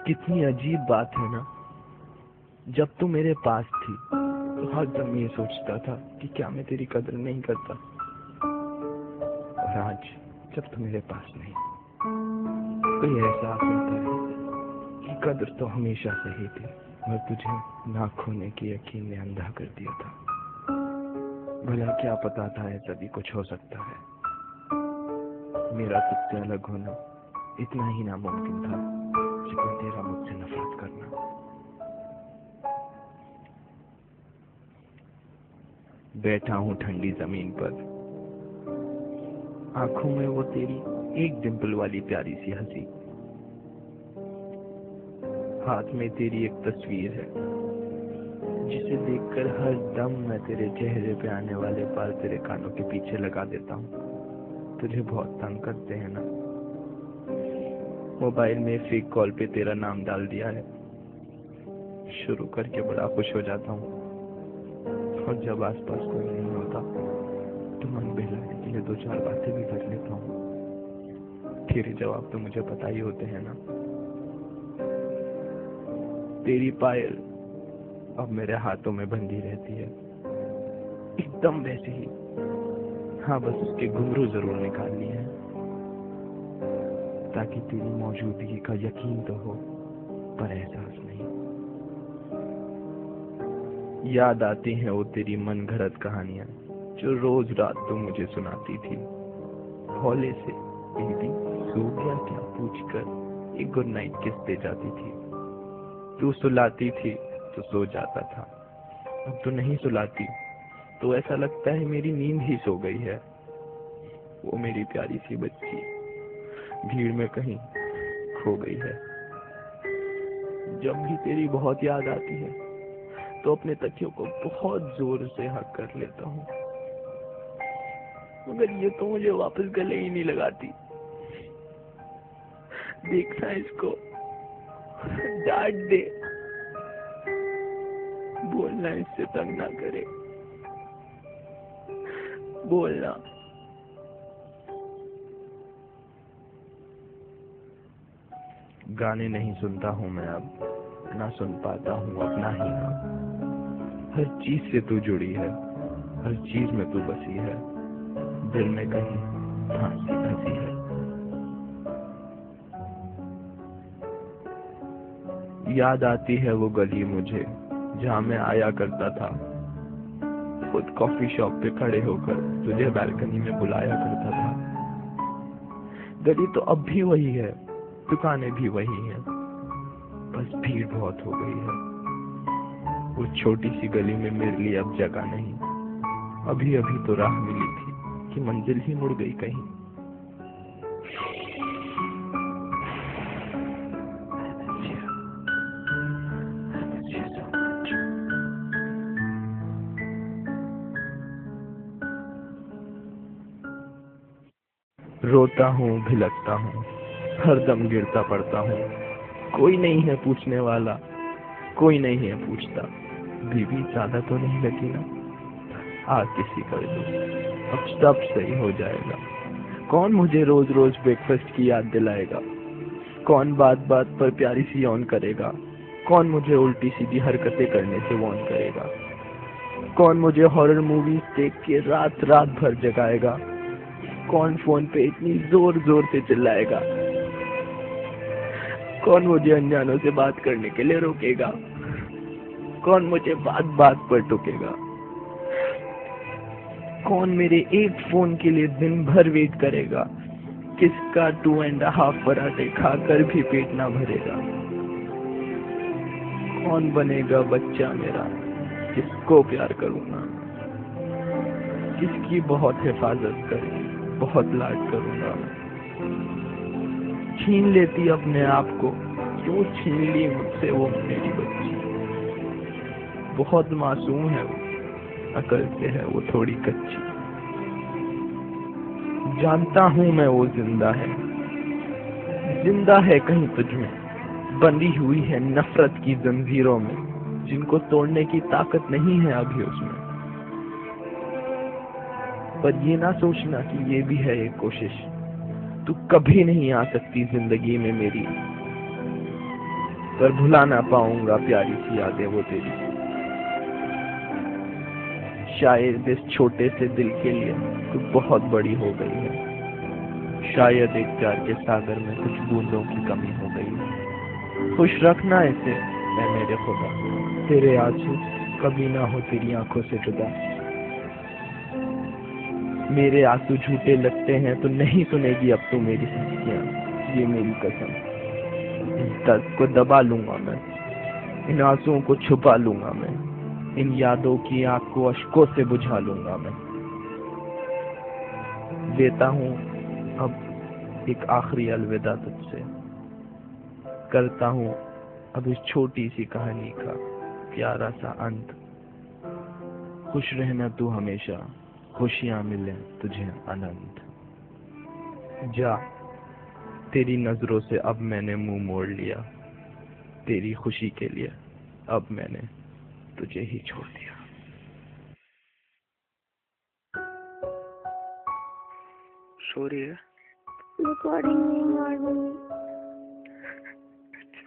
कितनी अजीब बात है ना। जब तू मेरे पास थी तो हरदम ये सोचता था कि क्या मैं तेरी कदर नहीं करता, और आज जब तू मेरे पास नहीं तो ये एहसास होता है कि कदर तो हमेशा से ही थी, और तुझे ना खोने की यकीन ने अंधा कर दिया था। भला क्या पता था ऐसा भी कुछ हो सकता है। मेरा तुझसे अलग होना इतना ही नामुमकिन था जितना तेरा मुझसे नफरत करना। बैठा हूँ ठंडी जमीन पर, आंखों में वो तेरी एक डिंपल वाली प्यारी सी हंसी, हाथ में तेरी एक तस्वीर है जिसे देखकर हर दम मैं तेरे चेहरे पे आने वाले बाल तेरे कानों के पीछे लगा देता हूँ। तुझे बहुत तंग करते हैं ना। मोबाइल में फेक कॉल पे तेरा नाम डाल दिया है, शुरू करके बड़ा खुश हो जाता हूँ, और जब आसपास कोई नहीं होता तो मन बहलाने के लिए दो चार बातें भी कर लेता हूँ। तेरे जवाब तो मुझे पता ही होते हैं ना। तेरी पायल अब मेरे हाथों में बंधी रहती है, एकदम वैसे ही। हाँ, बस उसके घुंघरू जरूर निकालनी है ताकि तेरी मौजूदगी का यकीन तो हो, पर एहसास नहीं। याद आती हैं वो तेरी मन घड़त कहानियां जो रोज रात तू मुझे सुनाती थी। हौले से बेबी सो गया क्या पूछकर एक गुड नाइट किस दे जाती थी। तू सुलाती थी तो सो जाता था, अब तू नहीं सुलाती तो ऐसा लगता है मेरी नींद ही सो गई है। वो मेरी प्यारी सी बच्ची भीड़ में कहीं खो गई है। जब भी तेरी बहुत याद आती है तो अपने तकियों को बहुत जोर से हक कर लेता हूँ, मगर ये तो मुझे वापस गले ही नहीं लगाती। देखना इसको, डांट दे, बोलना इससे तंग ना करे, बोलना। गाने नहीं सुनता हूँ मैं अब, ना सुन पाता हूँ अपना ही नाम। हर चीज से तू जुड़ी है, हर चीज में तू बसी है, दिल में कहीं फांसी फंसी है। याद आती है वो गली मुझे जहाँ मैं आया करता था, खुद कॉफी शॉप पे खड़े होकर तुझे बालकनी में बुलाया करता था। गली तो अब भी वही है, दुकानें भी वही हैं, बस भीड़ बहुत हो गई है। वो छोटी सी गली में मेरे लिए अब जगह नहीं। अभी अभी तो राह मिली थी कि मंजिल ही मुड़ गई कहीं। रोता हूँ, भिलकता हूँ, हर दम गिरता पड़ता हूँ। कोई नहीं है पूछने वाला, कोई नहीं है पूछता, बीवी ज्यादा तो नहीं लगी ना, आ किसी कर दो, अब सब सही हो जाएगा। कौन मुझे रोज रोज ब्रेकफास्ट की याद दिलाएगा, कौन बात बात पर प्यारी सी ऑन करेगा, कौन मुझे उल्टी सीधी हरकतें करने से वॉर्न करेगा, कौन मुझे हॉरर मूवीज देख के रात रात भर जगाएगा, कौन फोन पे इतनी जोर जोर से चिल्लाएगा, कौन मुझे अनजानों से बात करने के लिए रोकेगा, कौन मुझे बात बात पर टोकेगा, कौन मेरे एक फोन के लिए दिन भर वेट करेगा, किसका 2.5 पराठे खाकर भी पेट ना भरेगा, कौन बनेगा बच्चा मेरा, किसको प्यार करूंगा, किसकी बहुत हिफाजत करें, बहुत लाड करूंगा। छीन लेती अपने आप को, क्यों छीन ली मुझसे वो मेरी बच्ची। बहुत मासूम है वो, अकल से है वो थोड़ी कच्ची। जानता हूँ मैं वो जिंदा है कहीं तुझ में, बंधी हुई है नफरत की जंजीरों में, जिनको तोड़ने की ताकत नहीं है अभी उसमें। पर ये ना सोचना कि ये भी है एक कोशिश, तू कभी नहीं आ सकती जिंदगी में मेरी, पर भुला ना पाऊंगा प्यारी सी यादें वो तेरी। शायद इस छोटे से दिल के लिए तू बहुत बड़ी हो गई है। शायद एक प्यार के सागर में कुछ बूंदों की कमी हो गई है। खुश रखना इसे मैं मेरे खुदा, तेरे आंसू कभी ना हो तेरी आंखों से जुदा। मेरे आंसू झूठे लगते हैं तो नहीं सुनेगी अब तू मेरी हंसियां, ये मेरी कसम। इस दर्द को दबा लूंगा मैं, इन आंसुओं को छुपा लूंगा मैं, इन यादों की आग को अश्कों से बुझा लूंगा मैं। देता हूँ अब एक आखिरी अलविदा तुझसे, करता हूँ अब इस छोटी सी कहानी का प्यारा सा अंत। खुश रहना तू हमेशा, खुशियां मिले तुझे अनंत। जा, तेरी नजरों से अब मैंने मुंह मोड़ लिया, तेरी खुशी के लिए अब मैंने तुझे ही छोड़ दिया। सॉरी है। रिकॉर्डिंग नहीं आ रही।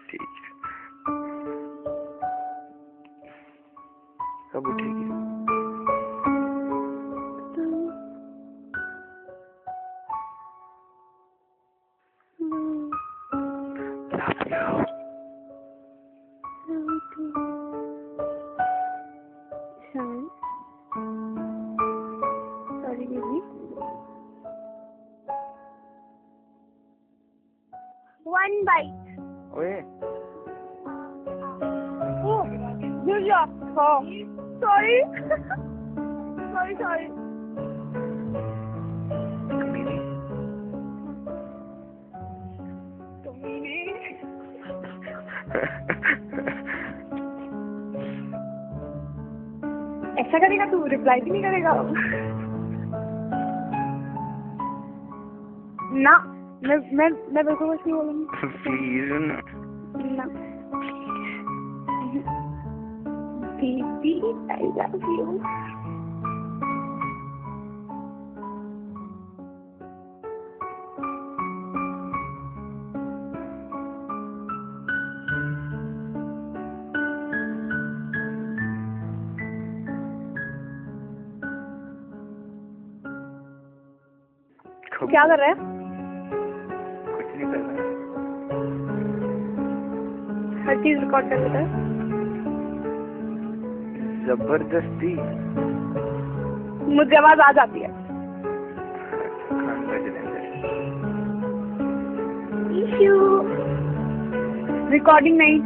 ठीक है, कब उठेगी? Sorry, baby. One bite. ओए Oh, good job. Oh, sorry. sorry. ऐसा करेगा तू, रिप्लाई भी नहीं करेगा। ना, मैं बिल्कुल कुछ नहीं बोलूंगी। प्लीज ना, बेबी आई लव यू। क्या कर रहा है? कुछ नहीं कर रहा। हर चीज रिकॉर्ड कर लेता है। जबरदस्ती मुझे आवाज आ जाती है। खान बजने दे। रिकॉर्डिंग नहीं।